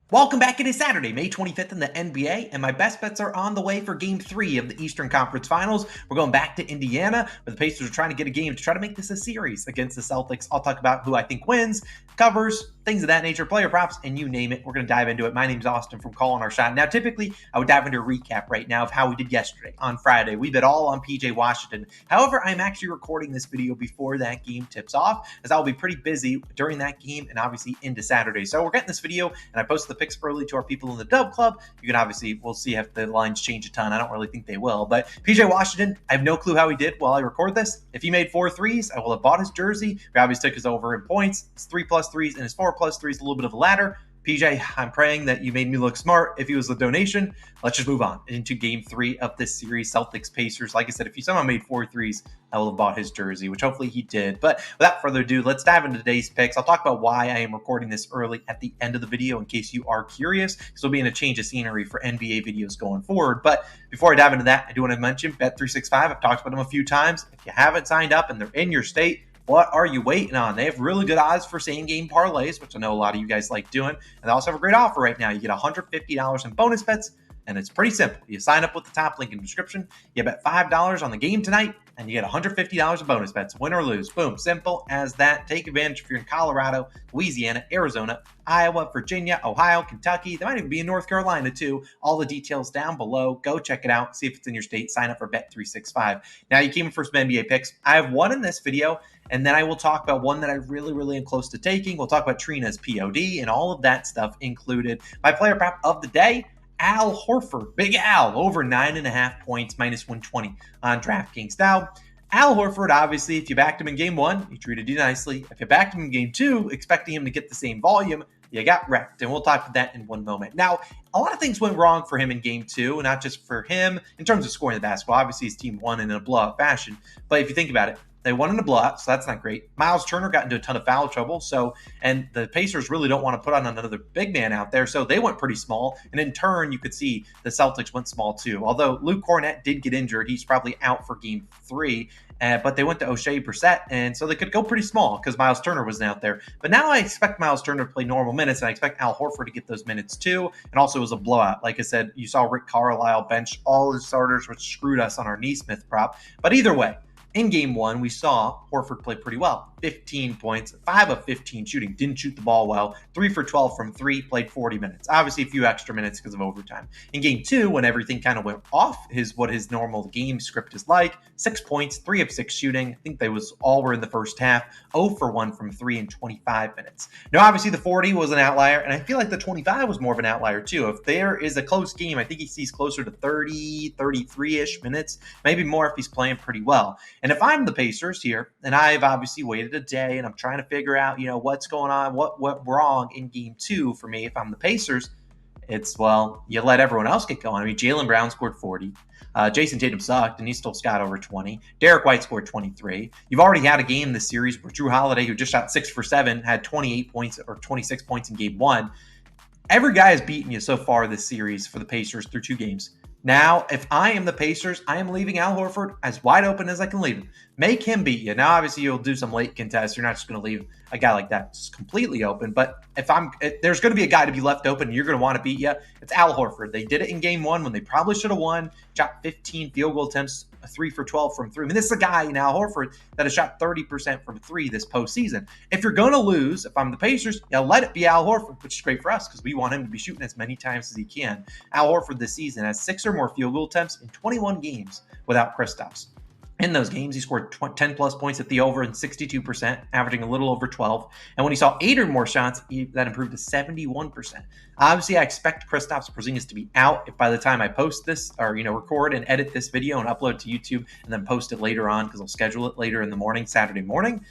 Welcome back. It is Saturday, May 25th in the NBA, and my best bets are on the way for Game 3 of the Eastern Conference Finals. We're going back to Indiana, where the Pacers are trying to get a game to try to make this a series against the Celtics. I'll talk about who I think wins, covers, things of that nature, player props, and you name it. We're going to dive into it. My name's Austin from Calling Our Shot. Now, typically, I would dive into a recap right now of how we did yesterday on Friday. We bet all on PJ Washington. However, I'm actually recording this video before that game tips off, as I'll be pretty busy during that game and obviously into Saturday. So we're getting this video, and I posted the picks early to our people in the DubClub. You can obviously, we'll see if the lines change a ton. I don't really think they will. But PJ Washington, I have no clue how he did while I record this. If he made 4 threes, I will have bought his jersey. We obviously took his over in points. It's 3+ threes and his 4+ threes, a little bit of a ladder. PJ, I'm praying that you made me look smart. If he was a donation, let's just move on into Game 3 of this series, Celtics Pacers. Like I said, if he somehow made 4 threes, I will have bought his jersey, which hopefully he did. But without further ado, let's dive into today's picks. I'll talk about why I am recording this early at the end of the video in case you are curious, because we'll be in a change of scenery for NBA videos going forward. But before I dive into that, I do want to mention Bet365. I've talked about them a few times. If you haven't signed up and they're in your state, what are you waiting on? They have really good odds for same-game parlays, which I know a lot of you guys like doing. And they also have a great offer right now. You get $150 in bonus bets, and it's pretty simple. You sign up with the top link in the description. You bet $5 on the game tonight, and you get $150 in bonus bets, win or lose. Boom, simple as that. Take advantage if you're in Colorado, Louisiana, Arizona, Iowa, Virginia, Ohio, Kentucky. They might even be in North Carolina too. All the details down below. Go check it out. See if it's in your state. Sign up for Bet365. Now, you came in for some NBA picks. I have one in this video, and then I will talk about one that I really am close to taking. We'll talk about Trina's POD and all of that stuff included. My player prop of the day, Al Horford, Big Al, over 9.5 points, -120 on DraftKings. Now, Al Horford, obviously, if you backed him in Game 1, he treated you nicely. If you backed him in Game 2, expecting him to get the same volume, you got wrecked, and we'll talk about that in one moment. Now, a lot of things went wrong for him in Game 2, and not just for him in terms of scoring the basketball. Obviously, his team won in a blowout fashion, but if you think about it, they won in a blowout, so that's not great. Miles Turner got into a ton of foul trouble, and the Pacers really don't want to put on another big man out there, so they went pretty small. And in turn, you could see the Celtics went small too. Although Luke Cornett did get injured, he's probably out for Game 3. But they went to O'Shea Brissett, and so they could go pretty small because Miles Turner wasn't out there. But now I expect Miles Turner to play normal minutes, and I expect Al Horford to get those minutes too. And also, it was a blowout. Like I said, you saw Rick Carlisle bench all his starters, which screwed us on our Neesmith prop. But either way, in Game 1, we saw Horford play pretty well. 15 points, 5 of 15 shooting. Didn't shoot the ball well. 3 for 12 from 3, played 40 minutes. Obviously, a few extra minutes because of overtime. In Game 2, when everything kind of went off what his normal game script is like, 6 points, 3 of 6 shooting. I think they all were in the first half. 0 for 1 from 3 in 25 minutes. Now, obviously, the 40 was an outlier, and I feel like the 25 was more of an outlier too. If there is a close game, I think he sees closer to 30, 33-ish minutes, maybe more if he's playing pretty well. And if I'm the Pacers here, and I've obviously waited a day and I'm trying to figure out, what's going on, what went wrong in Game 2 for me if I'm the Pacers, it's, well, you let everyone else get going. I mean, Jaylen Brown scored 40. Jason Tatum sucked, and he still got over 20. Derek White scored 23. You've already had a game this series where Drew Holiday, who just shot 6 for 7, had 28 points or 26 points in Game 1. Every guy has beaten you so far this series for the Pacers through 2 games. Now, if I am the Pacers, I am leaving Al Horford as wide open as I can leave him. Make him beat you. Now, obviously, you'll do some late contests. You're not just going to leave a guy like that just completely open. But if there's going to be a guy to be left open and you're going to want to beat you, it's Al Horford. They did it in Game 1 when they probably should have won. Shot 15 field goal attempts, 3 for 12 from 3. I mean, this is a guy in Al Horford that has shot 30% from 3 this postseason. If you're going to lose, if I'm the Pacers, let it be Al Horford, which is great for us because we want him to be shooting as many times as he can. Al Horford this season has 6 or more field goal attempts in 21 games without Kristaps. In those games, he scored 10-plus points at the over and 62%, averaging a little over 12. And when he saw 8 or more shots, that improved to 71%. Obviously, I expect Kristaps Porzingis to be out if by the time I post this or, record and edit this video and upload to YouTube and then post it later on because I'll schedule it later in the morning, Saturday morning.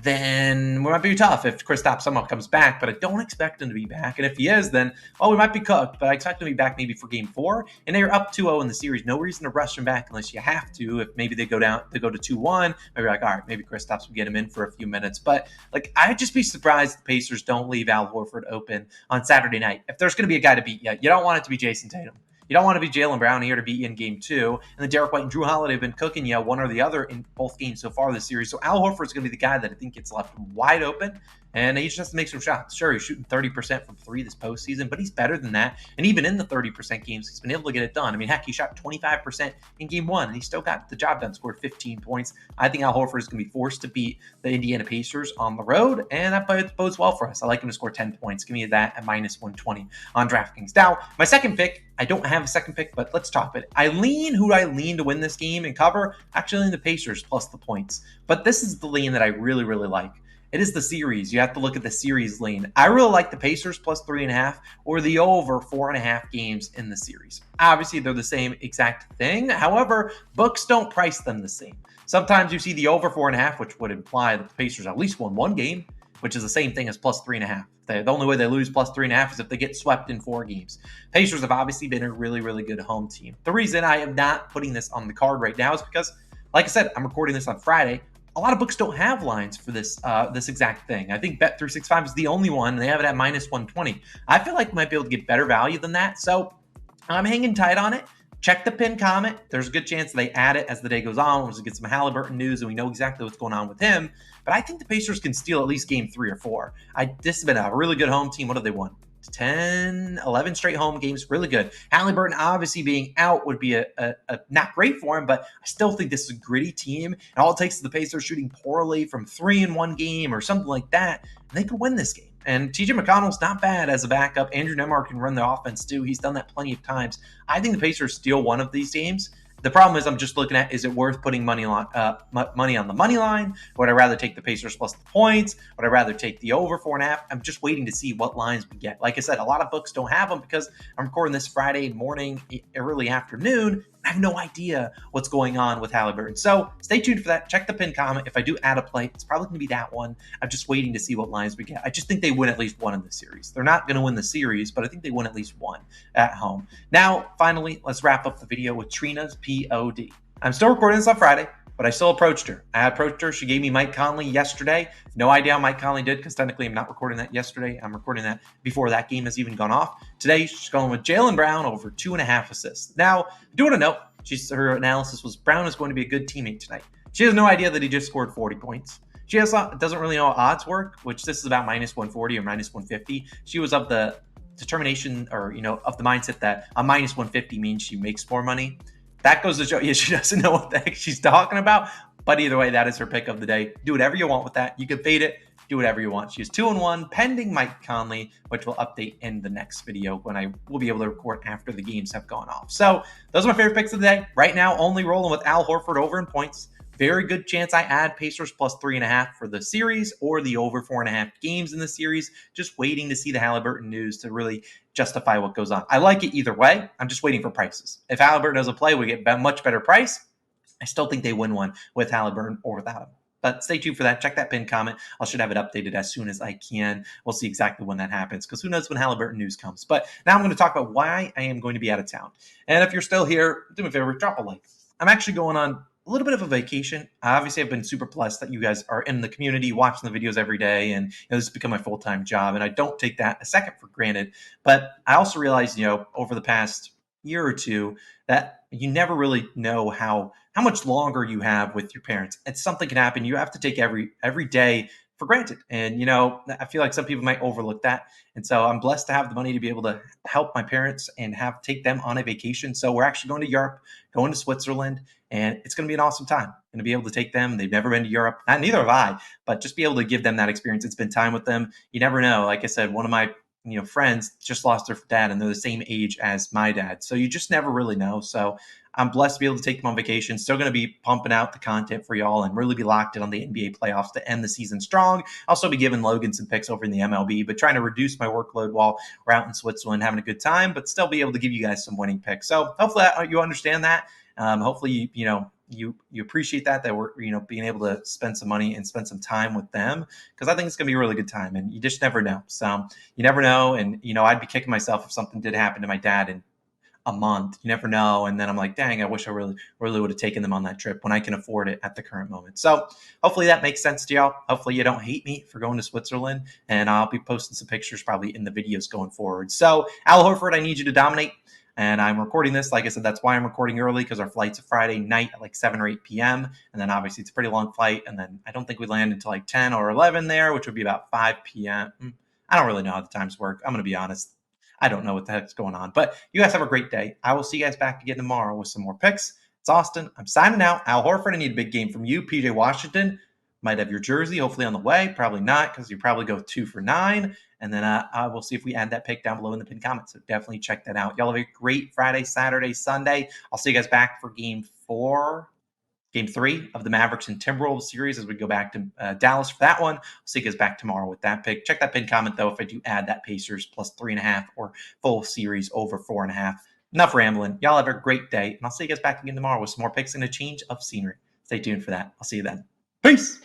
Then it might be tough if Kristaps somehow comes back, but I don't expect him to be back. And if he is, then, we might be cooked, but I expect him to be back maybe for Game 4. And they're up 2-0 in the series. No reason to rush him back unless you have to. If maybe they go to 2-1, maybe you're like, all right, maybe Kristaps will get him in for a few minutes. But, I'd just be surprised if the Pacers don't leave Al Horford open on Saturday night. If there's going to be a guy to beat you, you don't want it to be Jason Tatum. You don't want to be Jaylen Brown here to beat you in Game 2. And then Derek White and Drew Holiday have been cooking you one or the other in both games so far this series. So Al Horford's going to be the guy that I think gets left wide open. and he just has to make some shots. Sure, he's shooting 30% from three this postseason, but he's better than that. And even in the 30% games, he's been able to get it done. I mean, heck, he shot 25% in game one, and he still got the job done, scored 15 points. I think Al Horford is going to be forced to beat the Indiana Pacers on the road, and that bodes well for us. I like him to score 10 points. Give me that at -120 on DraftKings. Now, my second pick, I don't have a second pick, but let's talk about it. Who do I lean to win this game and cover? Actually, the Pacers plus the points. But this is the lean that I really, really like. It is the series. You have to look at the series lean. I really like the Pacers plus 3.5 or the over 4.5 games in the series. Obviously, they're the same exact thing. However, books don't price them the same. Sometimes you see the over 4.5, which would imply that the Pacers at least won one game, which is the same thing as plus 3.5. The only way they lose plus 3.5 is if they get swept in 4 games. Pacers have obviously been a really, really good home team. The reason I am not putting this on the card right now is because, like I said, I'm recording this on Friday. A lot of books don't have lines for this exact thing. I think Bet365 is the only one. They have it at -120. I feel like we might be able to get better value than that. So I'm hanging tight on it. Check the pinned comment. There's a good chance they add it as the day goes on. We'll get some Halliburton news and we know exactly what's going on with him. But I think the Pacers can steal at least game 3 or 4. This has been a really good home team. What have they won? 10, 11 straight home games. Really good. Halliburton obviously being out would be a not great for him, but I still think this is a gritty team. And all it takes is the Pacers shooting poorly from 3 in one game or something like that, and they could win this game. And TJ McConnell's not bad as a backup. Andrew Nembhard can run the offense too. He's done that plenty of times. I think the Pacers steal one of these games. The problem is I'm just looking at, is it worth putting money on the money line? Would I rather take the Pacers plus the points? Would I rather take the over 4.5? I'm just waiting to see what lines we get. Like I said, a lot of books don't have them because I'm recording this Friday morning, early afternoon. I have no idea what's going on with Halliburton. So stay tuned for that. Check the pinned comment. If I do add a play, it's probably going to be that one. I'm just waiting to see what lines we get. I just think they win at least one in the series. They're not going to win the series, but I think they win at least one at home. Now, finally, let's wrap up the video with Trina's POD. I'm still recording this on Friday, but I still approached her. I approached her. She gave me Mike Conley yesterday. No idea how Mike Conley did because technically I'm not recording that yesterday. I'm recording that before that game has even gone off. Today, she's going with Jaylen Brown over 2.5 assists. Now, I do want to note, her analysis was Brown is going to be a good teammate tonight. She has no idea that he just scored 40 points. She doesn't really know how odds work, which this is about -140 or -150. She was of the determination or, of the mindset that a -150 means she makes more money. That goes to show you she doesn't know what the heck she's talking about. But either way, that is her pick of the day. Do whatever you want with that. You can fade it. Do whatever you want. She is 2-1 pending Mike Conley, which will update in the next video when I will be able to record after the games have gone off. So those are my favorite picks of the day. Right now, only rolling with Al Horford over in points. Very good chance I add Pacers plus 3.5 for the series or the over 4.5 games in the series. Just waiting to see the Halliburton news to really justify what goes on. I like it either way. I'm just waiting for prices. If Halliburton doesn't play, we get a much better price. I still think they win one with Halliburton or without him. But stay tuned for that. Check that pinned comment. I should have it updated as soon as I can. We'll see exactly when that happens because who knows when Halliburton news comes. But now I'm going to talk about why I am going to be out of town. And if you're still here, do me a favor, drop a like. I'm actually going on a little bit of a vacation. Obviously, I've been super blessed that you guys are in the community watching the videos every day, and this has become my full-time job, and I don't take that a second for granted. But I also realized, over the past year or two, that you never really know how much longer you have with your parents. And something can happen. You have to take every day for granted. And, I feel like some people might overlook that. And so I'm blessed to have the money to be able to help my parents and take them on a vacation. So we're actually going to Europe, going to Switzerland, and it's going to be an awesome time. I'm going to be able to take them. They've never been to Europe. Neither have I, but just be able to give them that experience and spend time with them. You never know. Like I said, one of my friends just lost their dad and they're the same age as my dad. So you just never really know. So I'm blessed to be able to take them on vacation. Still going to be pumping out the content for y'all and really be locked in on the NBA playoffs to end the season strong. Also be giving Logan some picks over in the MLB, but trying to reduce my workload while we're out in Switzerland having a good time, but still be able to give you guys some winning picks. So hopefully you understand that. Hopefully you appreciate that we're being able to spend some money and spend some time with them, because I think it's gonna be a really good time, and you just never know. So you never know, and I'd be kicking myself if something did happen to my dad in a month. You never know, and then I'm like, dang, I wish I really would have taken them on that trip when I can afford it at the current moment. So hopefully that makes sense to y'all. Hopefully you don't hate me for going to Switzerland, and I'll be posting some pictures probably in the videos going forward. So Al Horford, I need you to dominate. And I'm recording this. Like I said, that's why I'm recording early, because our flight's a Friday night at like 7 or 8 p.m. And then obviously it's a pretty long flight. And then I don't think we land until like 10 or 11 there, which would be about 5 p.m. I don't really know how the times work. I'm going to be honest. I don't know what the heck's going on. But you guys have a great day. I will see you guys back again tomorrow with some more picks. It's Austin. I'm signing out. Al Horford, I need a big game from you. PJ Washington might have your jersey hopefully on the way. Probably not, because you probably go 2 for 9. And then I will see if we add that pick down below in the pinned comments. So definitely check that out. Y'all have a great Friday, Saturday, Sunday. I'll see you guys back for game 3 of the Mavericks and Timberwolves series as we go back to Dallas for that one. I'll see you guys back tomorrow with that pick. Check that pinned comment, though, if I do add that Pacers plus 3.5 or full series over 4.5. Enough rambling. Y'all have a great day, and I'll see you guys back again tomorrow with some more picks and a change of scenery. Stay tuned for that. I'll see you then. Peace!